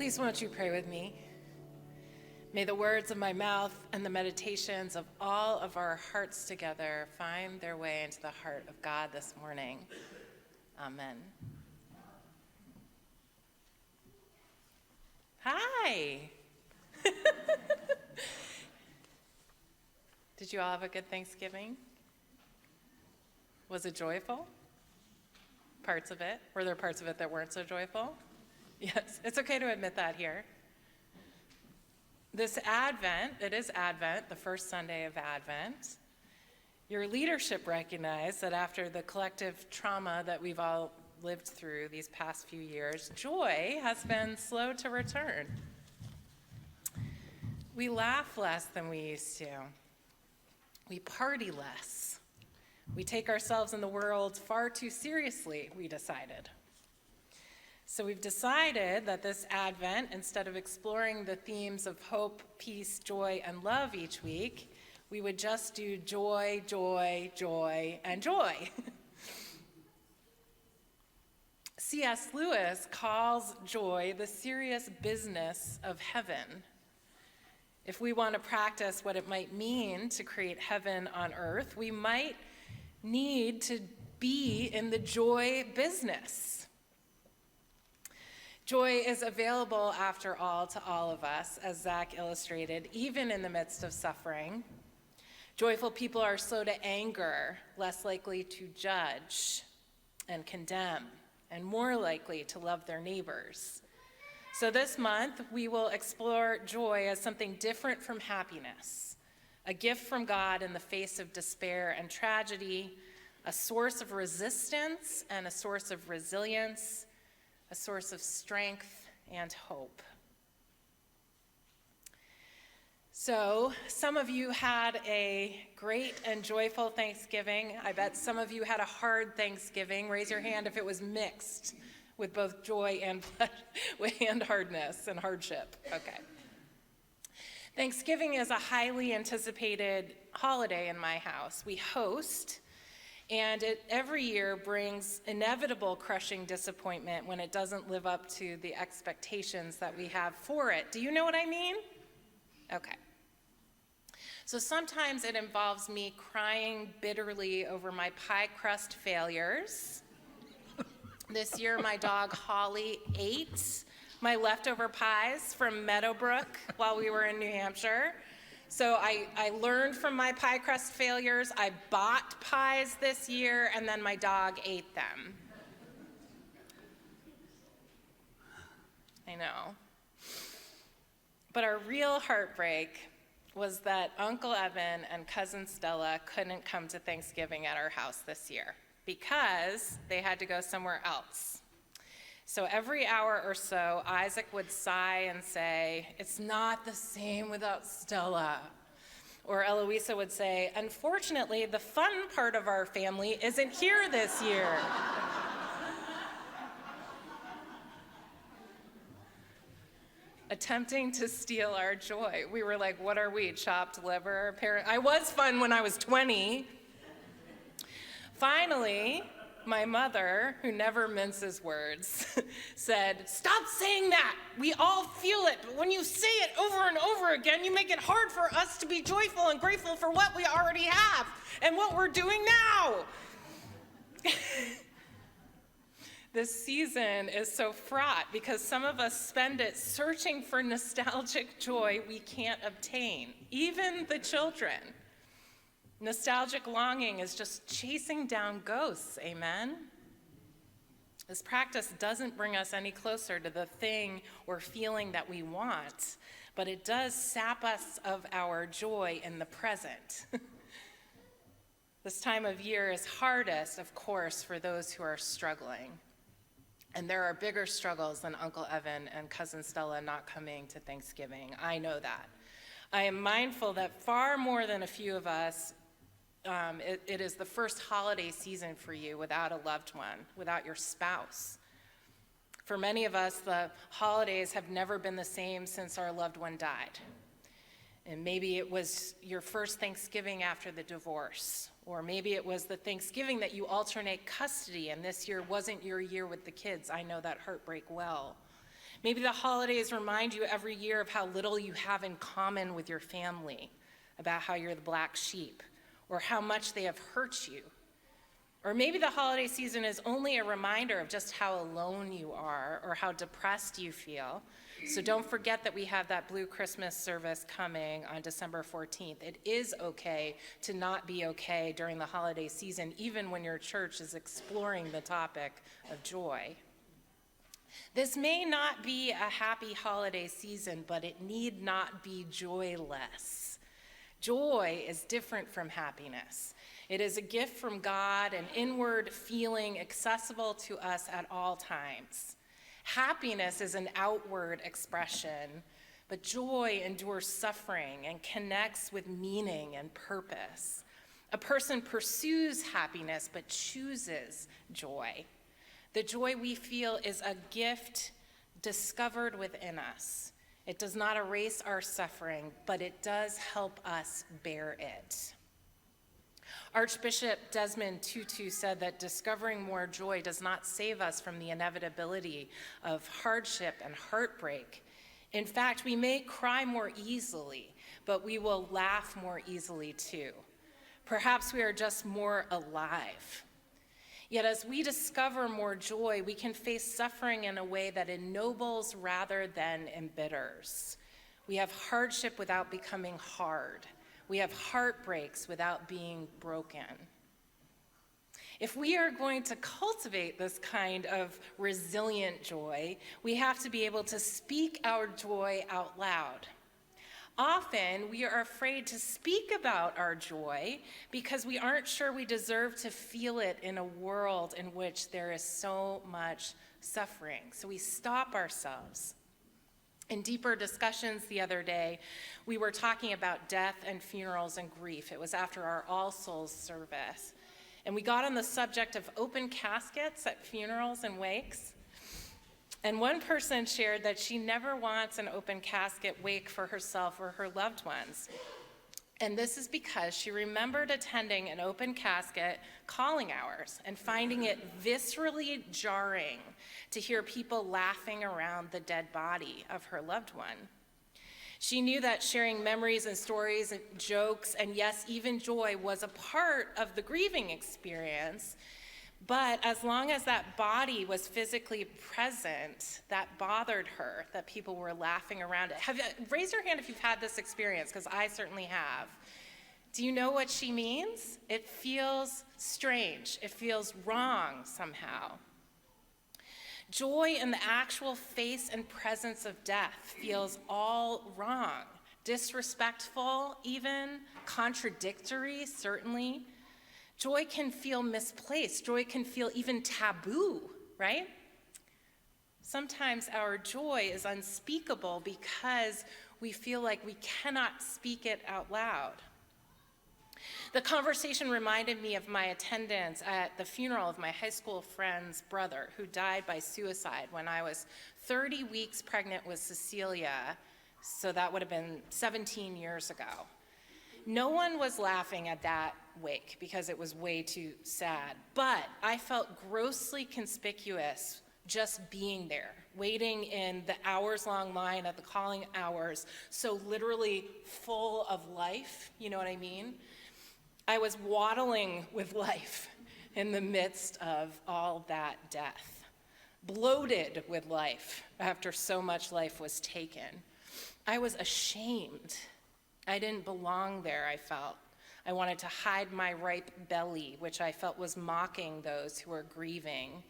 Please won't you pray with me? May the words of my mouth and the meditations of all of our hearts together find their way into the heart of God this morning. Amen. Hi. Did you all have a good Thanksgiving? Was it joyful? Parts of it? Were there parts of it that weren't so joyful? Yes, it's okay to admit that here. This Advent, it is Advent, the first Sunday of Advent. Your leadership recognized that after the collective trauma that we've all lived through these past few years, joy has been slow to return. We laugh less than we used to. We party less. We take ourselves and the world far too seriously, we decided. So we've decided that this Advent, instead of exploring the themes of hope, peace, joy, and love each week, we would just do joy, joy, joy, and joy. C.S. Lewis calls joy the serious business of heaven. If we want to practice what it might mean to create heaven on earth, we might need to be in the joy business. Joy is available, after all, to all of us, as Zach illustrated, even in the midst of suffering. Joyful people are slow to anger, less likely to judge and condemn, and more likely to love their neighbors. So this month, we will explore joy as something different from happiness, a gift from God in the face of despair and tragedy, a source of resistance and a source of resilience, a source of strength and hope. So, some of you had a great and joyful Thanksgiving. I bet some of you had a hard Thanksgiving. Raise your hand if it was mixed with both joy and hardness and hardship. Okay. Thanksgiving is a highly anticipated holiday in my house. We host, and it every year brings inevitable crushing disappointment when it doesn't live up to the expectations that we have for it. Do you know what I mean? Okay. So sometimes it involves me crying bitterly over my pie crust failures. This year, my dog Holly ate my leftover pies from Meadowbrook while we were in New Hampshire. So I learned from my pie crust failures. I bought pies this year, and then my dog ate them. I know. But our real heartbreak was that Uncle Evan and Cousin Stella couldn't come to Thanksgiving at our house this year because they had to go somewhere else. So every hour or so, Isaac would sigh and say, "It's not the same without Stella." Or Eloisa would say, "Unfortunately, the fun part of our family isn't here this year." Attempting to steal our joy. We were like, what are we, chopped liver? I was fun when I was 20. Finally, my mother, who never minces words, said, "Stop saying that. We all feel it, but when you say it over and over again, you make it hard for us to be joyful and grateful for what we already have and what we're doing now." This season is so fraught because some of us spend it searching for nostalgic joy we can't obtain, even the children. Nostalgic longing is just chasing down ghosts, amen? This practice doesn't bring us any closer to the thing or feeling that we want, but it does sap us of our joy in the present. This time of year is hardest, of course, for those who are struggling. And there are bigger struggles than Uncle Evan and Cousin Stella not coming to Thanksgiving. I know that. I am mindful that far more than a few of us, it is the first holiday season for you without a loved one, without your spouse. For many of us, the holidays have never been the same since our loved one died. And maybe it was your first Thanksgiving after the divorce, or maybe it was the Thanksgiving that you alternate custody and this year wasn't your year with the kids. I know that heartbreak well. Maybe the holidays remind you every year of how little you have in common with your family, about how you're the black sheep, or how much they have hurt you. Or maybe the holiday season is only a reminder of just how alone you are or how depressed you feel. So don't forget that we have that Blue Christmas service coming on December 14th. It is okay to not be okay during the holiday season, even when your church is exploring the topic of joy. This may not be a happy holiday season, but it need not be joyless. Joy is different from happiness. It is a gift from God, an inward feeling accessible to us at all times. Happiness is an outward expression, but joy endures suffering and connects with meaning and purpose. A person pursues happiness but chooses joy. The joy we feel is a gift discovered within us. It does not erase our suffering, but it does help us bear it. Archbishop Desmond Tutu said that discovering more joy does not save us from the inevitability of hardship and heartbreak. In fact, we may cry more easily, but we will laugh more easily too. Perhaps we are just more alive. Yet as we discover more joy, we can face suffering in a way that ennobles rather than embitters. We have hardship without becoming hard. We have heartbreaks without being broken. If we are going to cultivate this kind of resilient joy, we have to be able to speak our joy out loud. Often, we are afraid to speak about our joy because we aren't sure we deserve to feel it in a world in which there is so much suffering. So we stop ourselves. In deeper discussions the other day, we were talking about death and funerals and grief. It was after our All Souls service. And we got on the subject of open caskets at funerals and wakes. And one person shared that she never wants an open casket wake for herself or her loved ones. And this is because she remembered attending an open casket calling hours and finding it viscerally jarring to hear people laughing around the dead body of her loved one. She knew that sharing memories and stories and jokes and yes, even joy was a part of the grieving experience. But as long as that body was physically present, that bothered her, that people were laughing around it. Raise your hand if you've had this experience, because I certainly have. Do you know what she means? It feels strange. It feels wrong somehow. Joy in the actual face and presence of death feels all wrong, disrespectful even, contradictory, certainly. Joy can feel misplaced. Joy can feel even taboo, right? Sometimes our joy is unspeakable because we feel like we cannot speak it out loud. The conversation reminded me of my attendance at the funeral of my high school friend's brother who died by suicide when I was 30 weeks pregnant with Cecilia, so that would have been 17 years ago. No one was laughing at that wake because it was way too sad, but I felt grossly conspicuous just being there, waiting in the hours-long line at the calling hours, so literally full of life, you know what I mean? I was waddling with life in the midst of all that death, bloated with life after so much life was taken. I was ashamed. I didn't belong there, I felt. I wanted to hide my ripe belly, which I felt was mocking those who were grieving,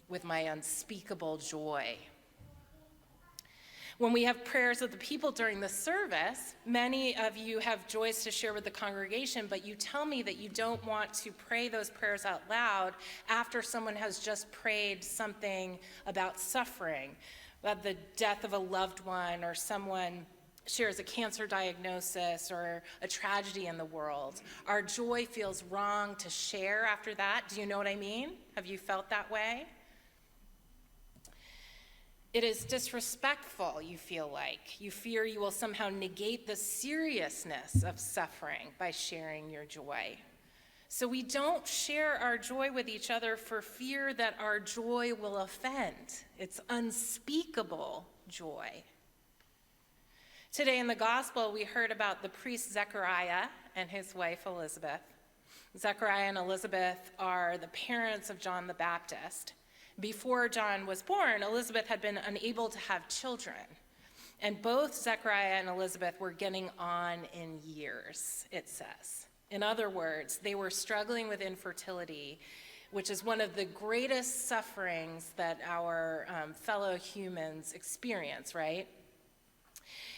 with my unspeakable joy. When we have prayers of the people during the service, many of you have joys to share with the congregation, but you tell me that you don't want to pray those prayers out loud after someone has just prayed something about suffering, about the death of a loved one, or someone shares a cancer diagnosis or a tragedy in the world. Our joy feels wrong to share after that. Do you know what I mean? Have you felt that way? It is disrespectful, you feel like. You fear you will somehow negate the seriousness of suffering by sharing your joy. So we don't share our joy with each other for fear that our joy will offend. It's unspeakable joy. Today in the gospel, we heard about the priest Zechariah and his wife Elizabeth. Zechariah and Elizabeth are the parents of John the Baptist. Before John was born, Elizabeth had been unable to have children. And both Zechariah and Elizabeth were getting on in years, it says. In other words, they were struggling with infertility, which is one of the greatest sufferings that our fellow humans experience, right?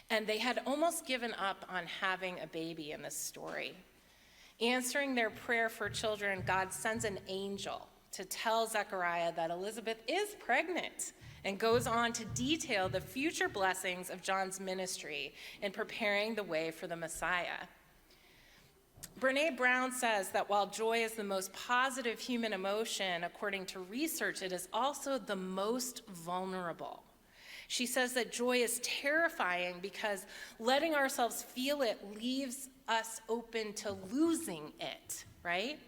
And they had almost given up on having a baby in this story. Answering their prayer for children, God sends an angel to tell Zechariah that Elizabeth is pregnant, and goes on to detail the future blessings of John's ministry in preparing the way for the Messiah. Brené Brown says that while joy is the most positive human emotion, according to research, it is also the most vulnerable. She says that joy is terrifying because letting ourselves feel it leaves us open to losing it, right?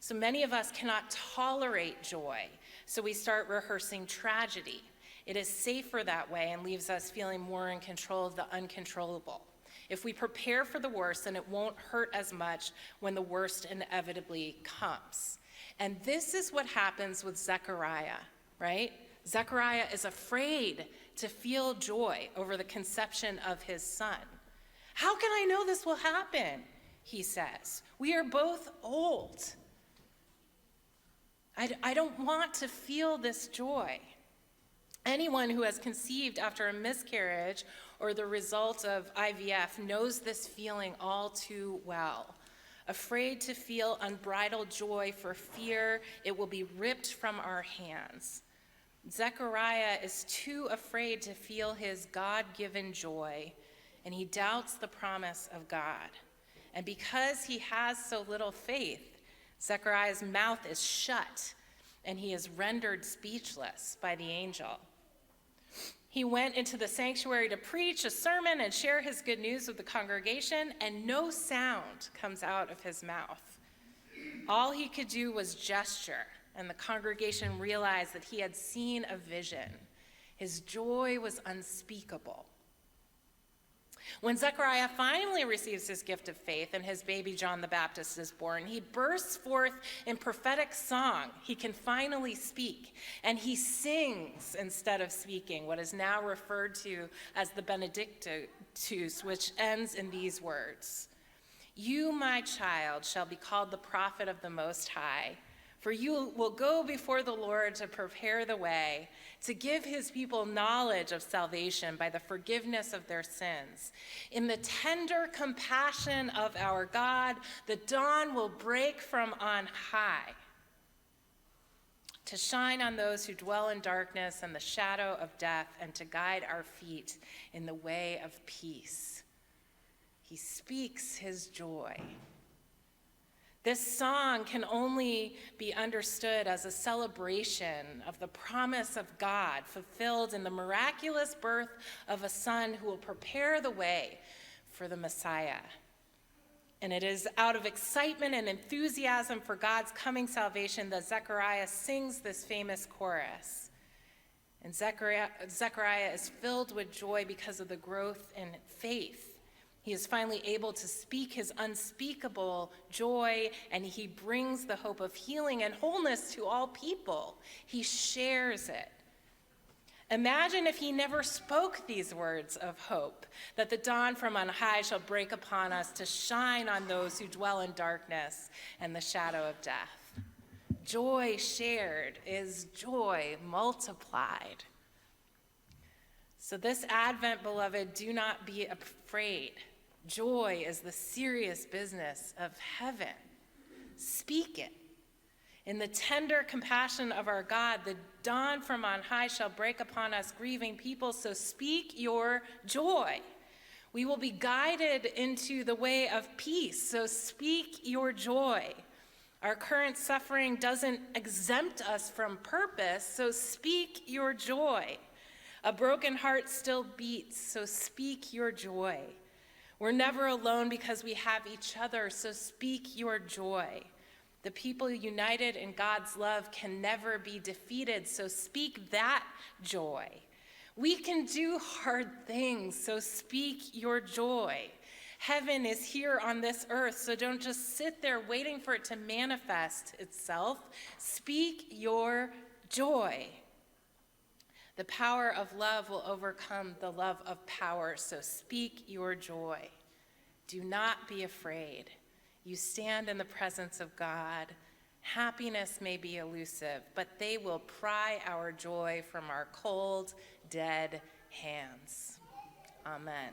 So many of us cannot tolerate joy, so we start rehearsing tragedy. It is safer that way and leaves us feeling more in control of the uncontrollable. If we prepare for the worst, then it won't hurt as much when the worst inevitably comes. And this is what happens with Zechariah, right? Zechariah is afraid to feel joy over the conception of his son. How can I know this will happen? He says. We are both old. I don't want to feel this joy. Anyone who has conceived after a miscarriage or the result of IVF knows this feeling all too well. Afraid to feel unbridled joy for fear it will be ripped from our hands. Zechariah is too afraid to feel his God-given joy, and he doubts the promise of God. And because he has so little faith, Zechariah's mouth is shut, and he is rendered speechless by the angel. He went into the sanctuary to preach a sermon and share his good news with the congregation, and no sound comes out of his mouth. All he could do was gesture, and the congregation realized that he had seen a vision. His joy was unspeakable. When Zechariah finally receives his gift of faith and his baby John the Baptist is born, he bursts forth in prophetic song. He can finally speak, and he sings instead of speaking, what is now referred to as the Benedictus, which ends in these words: "You, my child, shall be called the prophet of the Most High, for you will go before the Lord to prepare the way, to give his people knowledge of salvation by the forgiveness of their sins. In the tender compassion of our God, the dawn will break from on high, to shine on those who dwell in darkness and the shadow of death, and to guide our feet in the way of peace." He speaks his joy. This song can only be understood as a celebration of the promise of God fulfilled in the miraculous birth of a son who will prepare the way for the Messiah. And it is out of excitement and enthusiasm for God's coming salvation that Zechariah sings this famous chorus. And Zechariah is filled with joy because of the growth in faith. He is finally able to speak his unspeakable joy, and he brings the hope of healing and wholeness to all people. He shares it. Imagine if he never spoke these words of hope, that the dawn from on high shall break upon us to shine on those who dwell in darkness and the shadow of death. Joy shared is joy multiplied. So this Advent, beloved, do not be afraid. Joy is the serious business of heaven. Speak it. In the tender compassion of our God, the dawn from on high shall break upon us grieving people, so speak your joy. We will be guided into the way of peace, so speak your joy. Our current suffering doesn't exempt us from purpose, so speak your joy. A broken heart still beats, so speak your joy. We're never alone because we have each other, so speak your joy. The people united in God's love can never be defeated, so speak that joy. We can do hard things, so speak your joy. Heaven is here on this earth, so don't just sit there waiting for it to manifest itself. Speak your joy. The power of love will overcome the love of power, so speak your joy. Do not be afraid. You stand in the presence of God. Happiness may be elusive, but they will pry our joy from our cold, dead hands. Amen.